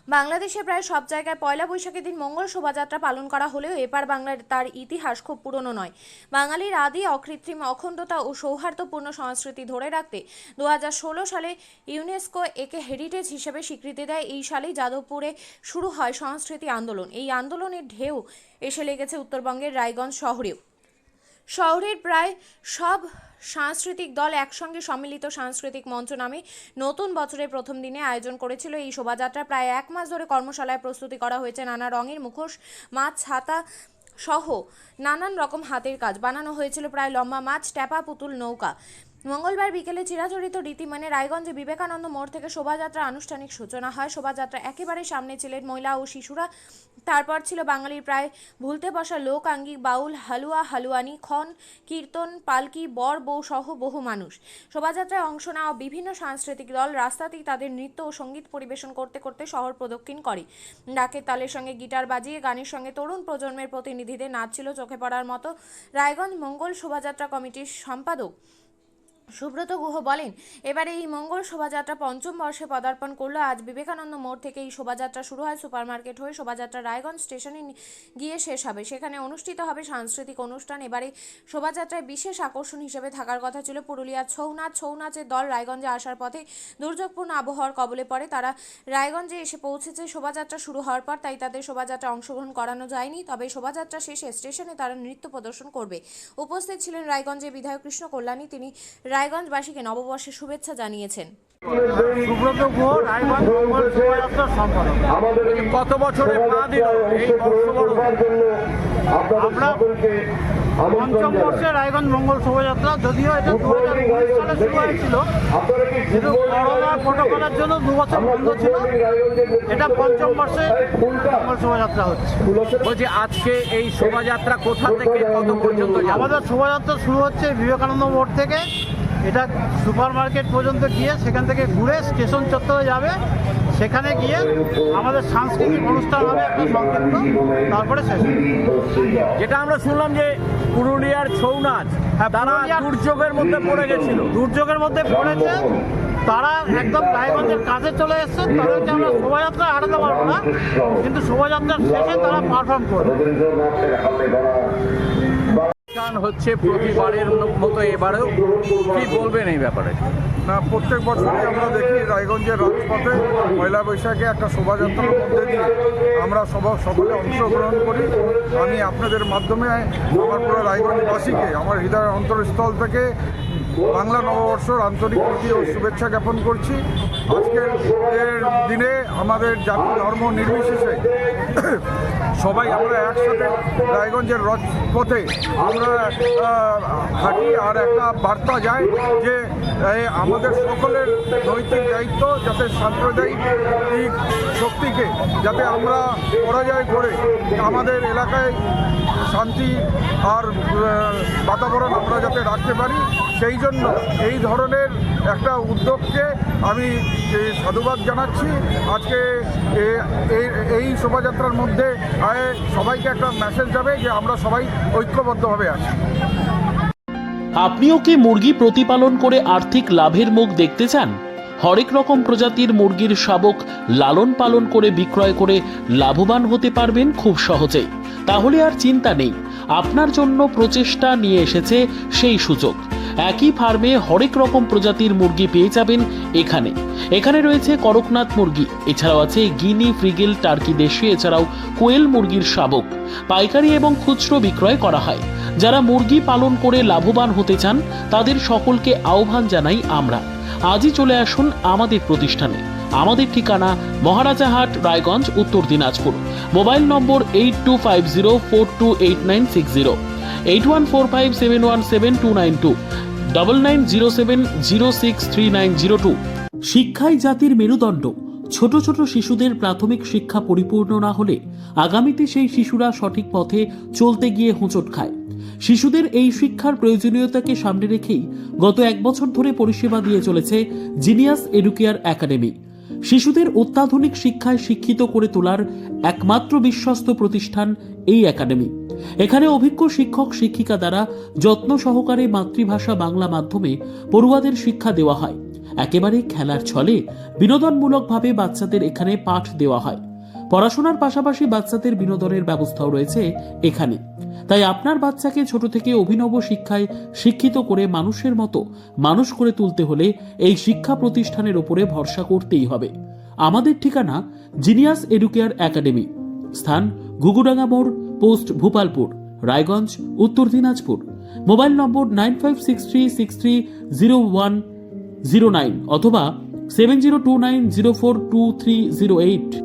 বাংলাদেশে প্রায় সব জায়গায় পয়লা বৈশাখের দিন মঙ্গল শোভাযাত্রা পালন করা হলেও এপার বাংলার তার ইতিহাস খুব পুরনো নয়। বাঙালির আদি অকৃত্রিম অখণ্ডতা ও সৌহার্দ্যপূর্ণ সংস্কৃতি ধরে রাখতে 2016 সালে ইউনেস্কো একে হেরিটেজ হিসেবে স্বীকৃতি দেয়। এই সালেই যাদবপুরে শুরু হয় সংস্কৃতি আন্দোলন। এই আন্দোলনের ঢেউ এসে লেগেছে উত্তরবঙ্গের রায়গঞ্জ শহরেও। শহরের প্রায় সব সাংস্কৃতিক দল একসঙ্গে সম্মিলিত সাংস্কৃতিক মঞ্চ নামে নতুন বছরের প্রথম দিনে আয়োজন করেছিল এই শোভাযাত্রা। প্রায় এক মাস ধরে কর্মশালায় প্রস্তুতি করা হয়েছে। নানা রঙের মুখোশ, মাছ, ছাতা সহ নানান রকম হাতের কাজ বানানো হয়েছিল। প্রায় লম্বা মাছ, ট্যাপা, পুতুল, নৌকা। মঙ্গলবার বিকেলে চিরাচরিত রীতি মানে রায়গঞ্জে বিবেকানন্দ মোড় থেকে শোভাযাত্রার আনুষ্ঠানিক সূচনা হয়। শোভাযাত্রা একেবারে সামনে ছিলেন মহিলা ও শিশুরা। তারপর ছিল বাঙালির প্রায় ভুলতে বসা লোকাঙ্গিক, বাউল, হালুয়া, হালুয়ানি, খন, কীর্তন, পালকি, বর বউ সহ বহু মানুষ। শোভাযাত্রায় অংশ নেওয়া বিভিন্ন সাংস্কৃতিক দল রাস্তাতেই তাদের নৃত্য ও সঙ্গীত পরিবেশন করতে করতে শহর প্রদক্ষিণ করে। ডাকের তালের সঙ্গে গিটার বাজিয়ে গানের সঙ্গে তরুণ প্রজন্মের প্রতিনিধিদের নাচ ছিল চোখে পড়ার মতো। রায়গঞ্জ মঙ্গল শোভাযাত্রা কমিটির সম্পাদক সুব্রত গুহ বলেন, এবারে এই মঙ্গল শোভাযাত্রা পঞ্চম বর্ষে পদার্পণ করলো। আজ বিবেকানন্দ মোড় থেকে এই শোভাযাত্রা শুরু হয়। সুপারমার্কেট হয়ে শোভাযাত্রা রায়গঞ্জ স্টেশনে গিয়ে শেষ হবে। সেখানে অনুষ্ঠিত হবে সাংস্কৃতিক অনুষ্ঠান। এবারে শোভাযাত্রায় বিশেষ আকর্ষণ হিসেবে থাকার কথা ছিল পুরুলিয়ার ছৌ নাচ। ছৌ নাচের দল রায়গঞ্জে আসার পথে দুর্যোগপূর্ণ আবহাওয়ার কবলে পড়ে। তারা রায়গঞ্জে এসে পৌঁছেছে শোভাযাত্রা শুরু হওয়ার পর, তাই তাদের শোভাযাত্রা অংশগ্রহণ করানো যায়নি। তবে শোভাযাত্রা শেষে স্টেশনে তারা নৃত্য প্রদর্শন করবে। উপস্থিত ছিলেন রায়গঞ্জের বিধায়ক কৃষ্ণ কল্যাণী। তিনি রায়গঞ্জবাসীকে নববর্ষের শুভেচ্ছা জানিয়েছেন। সুব্রত গুহ, রায়গঞ্জ মঙ্গল শোভাযাত্রার সম্পাদক। কত বছরে পা দিল এই বর্ষবরণ? আমরা পঞ্চম বর্ষে রায়গঞ্জ মঙ্গল শোভাযাত্রা, যদিও এটা 2019 সালে শুরু হয়েছিল, কিন্তু করোনা প্রোটোকলের জন্য 2 বছর বন্ধ ছিল। এটা পঞ্চম বর্ষে মঙ্গল শোভাযাত্রা হচ্ছে। বলছি, আজকে এই শোভাযাত্রা কোথা থেকে কত পর্যন্ত যাবে? আমাদের শোভাযাত্রা শুরু হচ্ছে বিবেকানন্দ মোড় থেকে। এটা সুপার মার্কেট পর্যন্ত গিয়ে সেখান থেকে ঘুরে স্টেশন চত্বরে যাবে। সেখানে গিয়ে আমাদের সাংস্কৃতিক অনুষ্ঠান হবে একটা সংক্ষিপ্ত, তারপরে শেষ হবে। যেটা আমরা শুনলাম যে পুরুলিয়ার ছৌ নাচ, তারা দুর্যোগের মধ্যে পড়ে গেছিল। দুর্যোগের মধ্যে পড়েছে, তারা একদম রায়গঞ্জের কাছে চলে এসছে। তাদেরকে আমরা শোভাযাত্রা হারাতে পারবো না, কিন্তু শোভাযাত্রার শেষে তারা পারফর্ম করবে। হচ্ছে প্রতিবারের মতো এবারেও কি বলবেন এই ব্যাপারে? না, প্রত্যেক বছরই আমরা দেখি রায়গঞ্জের রাজপথে পয়লা বৈশাখে একটা শোভাযাত্রার মধ্যে দিয়ে আমরা সকলে অংশগ্রহণ করি। আমি আপনাদের মাধ্যমে আমার পুরো রায়গঞ্জবাসীকে আমার হৃদয়ের অন্তরস্থল থেকে বাংলা নববর্ষর আন্তরিক প্রীতি ও শুভেচ্ছা জ্ঞাপন করছি। আজকের দিনে আমাদের জাতি ধর্ম নির্বিশেষে সবাই আমরা একসাথে রায়গঞ্জের রাজপথে আমরা হাঁটি, আর একটা বার্তা যায় যে আমাদের সকলের নৈতিক দায়িত্ব যাতে সাম্প্রদায়িক শক্তিকে যাতে আমরা পরাজয় করে আমাদের এলাকায় শান্তি আর বাতাবরণ আমরা যাতে রাখতে পারি, সেই জন্য এই ধরনের একটা উদ্যোগকে আমি সাধুবাদ জানাচ্ছি। আজকে এই শোভাযাত্রার মধ্যে সবাইকে একটা মেসেজ যাবে যে আমরা সবাই ঐক্যবদ্ধভাবে আছি। আপনিও কি মুরগি প্রতিপালন করে আর্থিক লাভের মুখ দেখতে চান? হরেক রকম প্রজাতির মুরগির শাবক লালন পালন করে বিক্রয় করে লাভবান হতে পারবেন খুব সহজেই। তাহলে আর চিন্তা নেই, আপনার জন্য প্রচেষ্টা নিয়ে এসেছে সেই সুযোগ। একই ফার্মে হরেক রকম প্রজাতির মুরগি পেয়ে যাবেন এখানে রয়েছে করকনাথ মুরগি, এছাড়াও আছে গিনি, ফ্রিগেল, টার্কি দেশি, এছাড়াও কোয়েল মুরগির শাবক পাইকারি এবং খুচরো বিক্রয় করা হয়। যারা মুরগি পালন করে লাভবান হতে চান তাদের সকলকে আহ্বান জানাই আমরা। আজই চলে আসুন আমাদের প্রতিষ্ঠানে। আমাদের ঠিকানা মহারাজাহাট, রায়গঞ্জ, উত্তর দিনাজপুর। মোবাইল নম্বর 8250428960, 8145717292, 9907063902। শিক্ষাই জাতির মেরুদণ্ড। ছোট ছোট শিশুদের প্রাথমিক শিক্ষা পরিপূর্ণ না হলে আগামীতে সেই শিশুরা সঠিক পথে চলতে গিয়ে হোঁচট খায়। শিশুদের এই শিক্ষার প্রয়োজনীয়তাকে সামনে রেখেই গত 1 বছর ধরে পরিষেবা দিয়ে চলেছে জিনিয়াস এডুকেয়ার একাডেমি। শিশুদের অত্যাধুনিক শিক্ষায় শিক্ষিত করে তোলার একমাত্র বিশ্বস্ত প্রতিষ্ঠান এই একাডেমি। এখানে অভিজ্ঞ শিক্ষক শিক্ষিকা দ্বারা যত্ন সহকারে মাতৃভাষা বাংলা মাধ্যমে পড়ুয়াদের শিক্ষা দেওয়া হয়। একেবারে খেলার ছলে বিনোদনমূলকভাবে বাচ্চাদের এখানে পাঠ দেওয়া হয়। পড়াশোনার পাশাপাশি বাচ্চাদের বিনোদনের ব্যবস্থাও রয়েছে এখানে। তাই আপনার বাচ্চাকে ছোট থেকে অভিনব শিক্ষায় শিক্ষিত করে মানুষের মতো মানুষ করে তুলতে হলে এই শিক্ষা প্রতিষ্ঠানের উপরে ভরসা করতেই হবে। আমাদের ঠিকানা জিনিয়াস এডুকেয়ার একাডেমি, স্থান ঘুঘুডাঙ্গা মোড়, পোস্ট ভূপালপুর, রায়গঞ্জ, উত্তর দিনাজপুর। মোবাইল নম্বর 9563630109 অথবা 7029042308।